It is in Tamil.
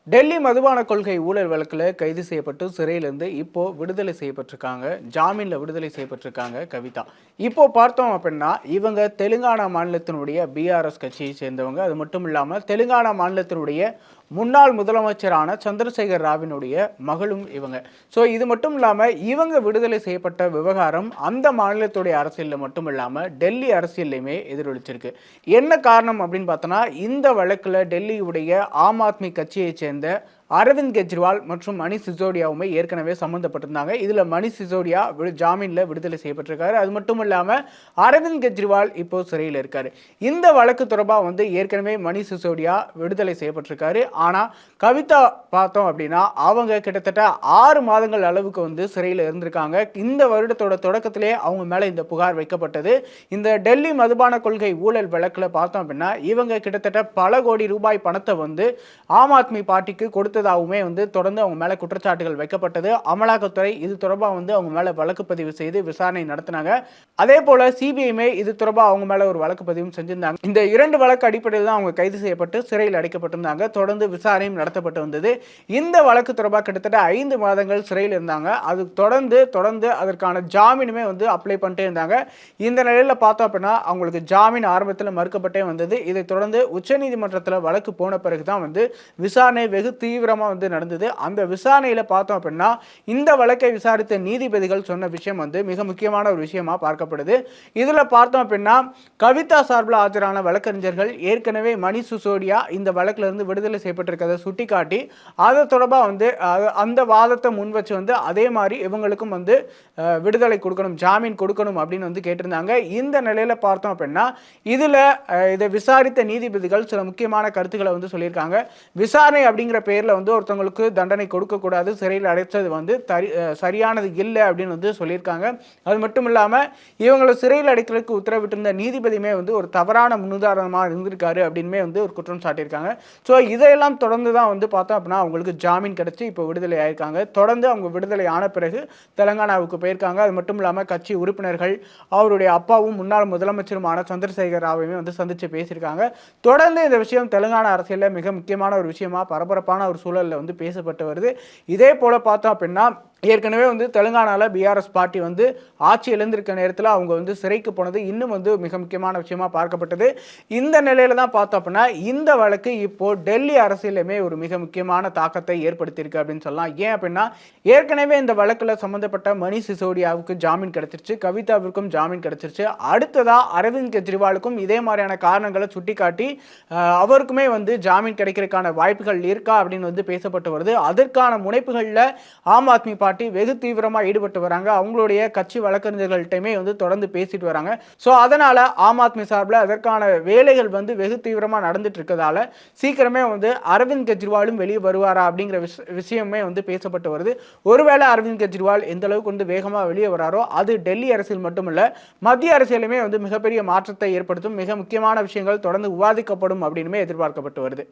டெல்லி மதுபான கொள்கை ஊழல் வழக்கில் கைது செய்யப்பட்டு சிறையிலிருந்து இப்போ விடுதலை செய்யப்பட்டிருக்காங்க. ஜாமீன்ல விடுதலை செய்யப்பட்டிருக்காங்க கவிதா. இப்போ பார்த்தோம் அப்படின்னா இவங்க தெலுங்கானா மாநிலத்தினுடைய பிஆர்எஸ் கட்சியை சேர்ந்தவங்க. அது மட்டும் இல்லாமல் தெலுங்கானா மாநிலத்தினுடைய முன்னாள் முதலமைச்சரான சந்திரசேகர் ராவினுடைய மகளும் இவங்க. ஸோ இது மட்டும் இல்லாமல் இவங்க விடுதலை செய்யப்பட்ட விவகாரம் அந்த மாநிலத்துடைய அரசியலில் மட்டும் இல்லாமல் டெல்லி அரசியல்லையுமே எதிரொலிச்சிருக்கு. என்ன காரணம் அப்படின்னு பார்த்தோன்னா இந்த வழக்கில் டெல்லியுடைய ஆம் ஆத்மி கட்சியை சேர்ந்த அரவிந்த் கெஜ்ரிவால் மற்றும் மணிஷ் சிசோடியாவுமே ஏற்கனவே சம்மந்தப்பட்டிருந்தாங்க. இதில் மணிஷ் சிசோடியா ஜாமீனில் விடுதலை செய்யப்பட்டிருக்காரு. அது மட்டும் இல்லாமல் அரவிந்த் கெஜ்ரிவால் இப்போ சிறையில் இருக்காரு. இந்த வழக்கு தொடர்பாக ஏற்கனவே மணிஷ் சிசோடியா விடுதலை செய்யப்பட்டிருக்காரு. ஆனால் கவிதா பார்த்தோம் அப்படின்னா அவங்க கிட்டத்தட்ட 6 மாதங்கள் அளவுக்கு சிறையில் இருந்திருக்காங்க. இந்த வருடத்தோட தொடக்கத்திலே அவங்க மேலே இந்த புகார் வைக்கப்பட்டது. இந்த டெல்லி மதுபான கொள்கை ஊழல் வழக்கில் பார்த்தோம் அப்படின்னா இவங்க கிட்டத்தட்ட பல கோடி ரூபாய் பணத்தை ஆம் ஆத்மி பார்ட்டிக்கு கொடுத்ததாகவுமே தொடர்ந்து அவங்க மேலே குற்றச்சாட்டுகள் வைக்கப்பட்டது. அமலாக்கத்துறை இது தொடர்பாக அவங்க மேலே வழக்கு பதிவு செய்து விசாரணை நடத்தினாங்க. அதே போல சிபிஐமே இது தொடர்பாக அவங்க மேலே ஒரு வழக்கு பதிவும் செஞ்சிருந்தாங்க. இந்த 2 வழக்கு அடிப்படையில் தான் அவங்க கைது செய்யப்பட்டு சிறையில் அடைக்கப்பட்டிருந்தாங்க. தொடர்ந்து விசாரணையும் நடத்தப்பட்டு வந்தது. இந்த வழக்கு தொடர்பாக கிட்டத்தட்ட 5 மாதங்கள் சிறையில் இருந்தாங்க. அது தொடர்ந்து அதற்கான ஜாமீனுமே அப்ளை பண்ணிட்டே இருந்தாங்க. இந்த நிலையில் பார்த்தோம் அப்படின்னா அவங்களுக்கு ஜாமீன் ஆரம்பத்தில் மறுக்கப்பட்டே வந்தது. இதை தொடர்ந்து உச்சநீதிமன்றத்தில் வழக்கு போன பிறகு தான் விசாரணை வெகு தீவிரமாக நடந்தது. அந்த விசாரணையில் பார்த்தோம் அப்படின்னா இந்த வழக்கை விசாரித்த நீதிபதிகள் சொன்ன விஷயம் மிக முக்கியமான ஒரு விஷயமா பார்க்கப்படுது. இதில் பார்த்தோம் அப்படின்னா கவிதா சார்பில் ஆஜரான வழக்கறிஞர்கள் ஏற்கனவே மணிஷ் சிசோடியா இந்த வழக்கில் இருந்து விடுதலை செய்யப்பட்டிருக்கிறத சுட்டிக்காட்டி அது தொடர்பாக அந்த வாதத்தை முன் வச்சு அதே மாதிரி இவங்களுக்கும் விடுதலை கொடுக்கணும், ஜாமீன் கொடுக்கணும் அப்படின்னு கேட்டிருந்தாங்க. இந்த நிலையில் பார்த்தோம் அப்படின்னா இதில் இதை விசாரித்த நீதிபதிகள் சில முக்கியமான கருத்துக்களை சொல்லியிருக்காங்க. விசாரணை அப்படிங்கிற பேரில் ஒருத்தவங்களுக்கு தண்டனை கொடுக்கக்கூடாது, சிறையில் அடைச்சது சரியானது இல்லை அப்படின்னு சொல்லியிருக்காங்க. அது மட்டும் இல்லாமல் இவங்களை சிறையில் அடைக்கிறதுக்கு உத்தரவிட்டிருந்த நீதிபதியுமே ஒரு தவறான முன்னுதாரணமாக இருந்திருக்காரு அப்படின்மே ஒரு குற்றம் சாட்டியிருக்காங்க. ஸோ இதையெல்லாம் தொடர்ந்து தான் பார்த்தோம் அப்படின்னா அவங்களுக்கு ஜாமீன் கிடைச்சி இப்போ விடுதலை ஆயிருக்காங்க. தொடர்ந்து அவங்க விடுதலை ஆன பிறகு தெலங்கானாவுக்கு போயிருக்காங்க. அது மட்டும் இல்லாமல் கட்சி உறுப்பினர்கள் அவருடைய அப்பாவும் முன்னாள் முதலமைச்சருமான சந்திரசேகர் ராவையுமே சந்தித்து பேசியிருக்காங்க. தொடர்ந்து இந்த விஷயம் தெலுங்கானா அரசியலில் மிக முக்கியமான ஒரு விஷயமா பரபரப்பான ஒரு சூழலில் பேசப்பட்டு வருது. இதே போல பார்த்தோம் அப்படின்னா ஏற்கனவே தெலுங்கானாவில் பிஆர்எஸ் பார்ட்டி ஆட்சி இழந்திருக்க நேரத்தில் அவங்க சிறைக்கு போனது இன்னும் மிக முக்கியமான விஷயமா பார்க்கப்பட்டது. இந்த நிலையில தான் பார்த்தோம் அப்படின்னா இந்த வழக்கு இப்போ டெல்லி அரசியலுமே ஒரு மிக முக்கியமான தாக்கத்தை ஏற்படுத்தியிருக்கு அப்படின்னு சொல்லலாம். ஏன் அப்படின்னா ஏற்கனவே இந்த வழக்கில் சம்பந்தப்பட்ட மணிஷ் சிசோடியாவுக்கு ஜாமீன் கிடைச்சிருச்சு, கவிதாவிற்கும் ஜாமீன் கிடைச்சிருச்சு. அடுத்ததா அரவிந்த் கெஜ்ரிவாலுக்கும் இதே மாதிரியான காரணங்களை சுட்டிக்காட்டி அவருக்குமே ஜாமீன் கிடைக்கிறதுக்கான வாய்ப்புகள் இருக்கா அப்படின்னு பேசப்பட்டு வருது. அதற்கான முனைப்புகளில் ஆம் ஆத்மி பார்ட்டி வெகு தீவிரமாக ஈடுபட்டு வராங்க. அவங்களுடைய கட்சி வழக்கறிஞர்கள்ட்டையுமே தொடர்ந்து பேசிட்டு வராங்க. ஸோ அதனால ஆம் ஆத்மி சார்பில் அதற்கான வேலைகள் வெகு தீவிரமாக நடந்துட்டு இருக்கிறதால சீக்கிரமே அரவிந்த் கெஜ்ரிவாலும் வெளியே வருவாரா அப்படிங்கிற விஷயமே பேசப்பட்டு வருது. ஒருவேளை அரவிந்த் கெஜ்ரிவால் எந்த அளவுக்கு வேகமாக வெளியே வராரோ அது டெல்லி அரசியல் மட்டுமல்ல மத்திய அரசியலுமே மிகப்பெரிய மாற்றத்தை ஏற்படுத்தும். மிக முக்கியமான விஷயங்கள் தொடர்ந்து விவாதிக்கப்படும் அப்படின்னு எதிர்பார்க்கப்பட்டு வருது.